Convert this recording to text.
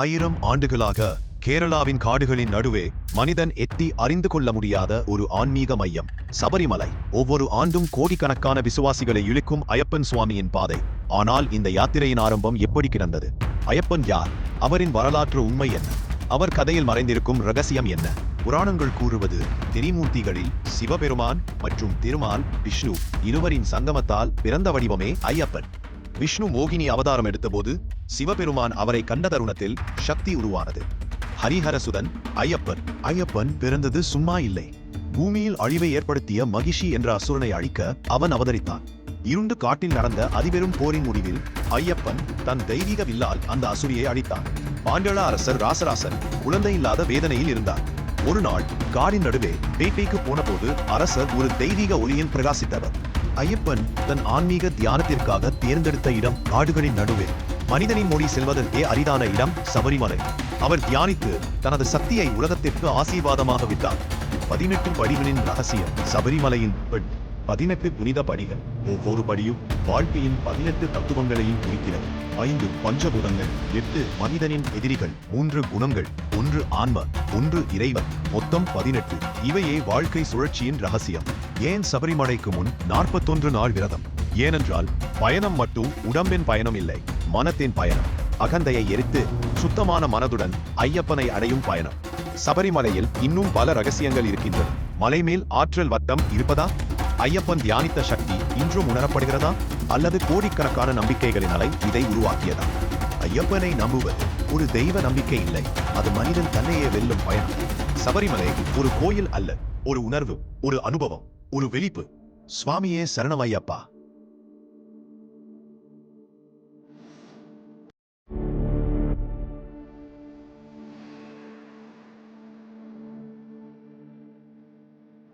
1000 ஆண்டுகளாக கேரளாவின் காடுகளின் நடுவே மனிதன் எட்டி அறிந்து கொள்ள முடியாத ஒரு ஆன்மீக மையம் சபரிமலை. ஒவ்வொரு ஆண்டும் கோடிக்கணக்கான விசுவாசிகளை இழுக்கும் ஐயப்பன் சுவாமியின் பாதை. ஆனால் இந்த யாத்திரையின் ஆரம்பம் எப்படி கிடந்தது? ஐயப்பன் யார்? அவரின் வரலாற்று உண்மை என்ன? அவர் கதையில் மறைந்திருக்கும் ரகசியம் என்ன? புராணங்கள் கூறுவது திரிமூர்த்திகளில் சிவபெருமான் மற்றும் திருமால் விஷ்ணு இருவரின் சங்கமத்தால் பிறந்த வடிவமே ஐயப்பன். விஷ்ணு மோகினி அவதாரம் எடுத்தபோது சிவபெருமான் அவரை கண்ட தருணத்தில் சக்தி உருவானது. ஹரிஹரசுதன் ஐயப்பன் பிறந்தது சும்மா இல்லை. பூமியில் அழிவை ஏற்படுத்திய மகிஷி என்ற அசுரனை அழிக்க அவன் அவதரித்தான். இருண்டு காட்டில் நடந்த அதிபெரும் போரின் முடிவில் ஐயப்பன் தன் தெய்வீக வில்லால் அந்த அசுரியை அழித்தான். பாண்டள அரசர் ராசராசன் குழந்தை இல்லாத வேதனையில் இருந்தார். ஒரு நாள் காடின் நடுவே வேட்டைக்கு போன போது அரசர் ஒரு தெய்வீக ஒளியில் பிரகாசித்தவர். ஐயப்பன் தன் ஆன்மீக தியானத்திற்காக தேர்ந்தெடுத்த இடம் காடுகளின் நடுவே. மனிதனின் மொழி செல்வதற்கே அரிதான இடம் சபரிமலை. அவர் தியானித்து தனது சக்தியை உலகத்திற்கு ஆசீர்வாதமாக விட்டார். 18 படிகளின் ரகசியம் சபரிமலையின் 18 புனித படிகள். ஒவ்வொரு படியும் வாழ்க்கையின் 18 தத்துவங்களையும் குறிக்கிறது. 5 பஞ்சபூதங்கள், 8 மனிதனின் எதிரிகள், 3 குணங்கள், 1 ஆன்ம, 1 இறைவன், மொத்தம் 18. இவையே வாழ்க்கை சுழற்சியின் ரகசியம். ஏன் சபரிமலைக்கு முன் 41 நாள் விரதம்? ஏனென்றால் பயணம் மட்டும் உடம்பின் பயணம் இல்லை, மனத்தின் பயணம். அகந்தையை எரித்து சுத்தமான மனதுடன் ஐயப்பனை அடையும் பயணம். சபரிமலையில் இன்னும் பல ரகசியங்கள் இருக்கின்றன. மலைமேல் ஆற்றல் வட்டம் இருப்பதா? ஐயப்பன் தியானித்த சக்தி இன்றும் உணரப்படுகிறதா? அல்லது கோடிக்கணக்கான நம்பிக்கைகளின் அலை இதை உருவாக்கியதா? ஐயப்பனை நம்புவது ஒரு தெய்வ நம்பிக்கை இல்லை, அது மனிதன் தன்னையே வெல்லும் பயணம். சபரிமலை ஒரு கோயில் அல்ல, ஒரு உணர்வு, ஒரு அனுபவம், ஒரு வெளிப்பு. சுவாமியே சரணம் ஐயப்பா.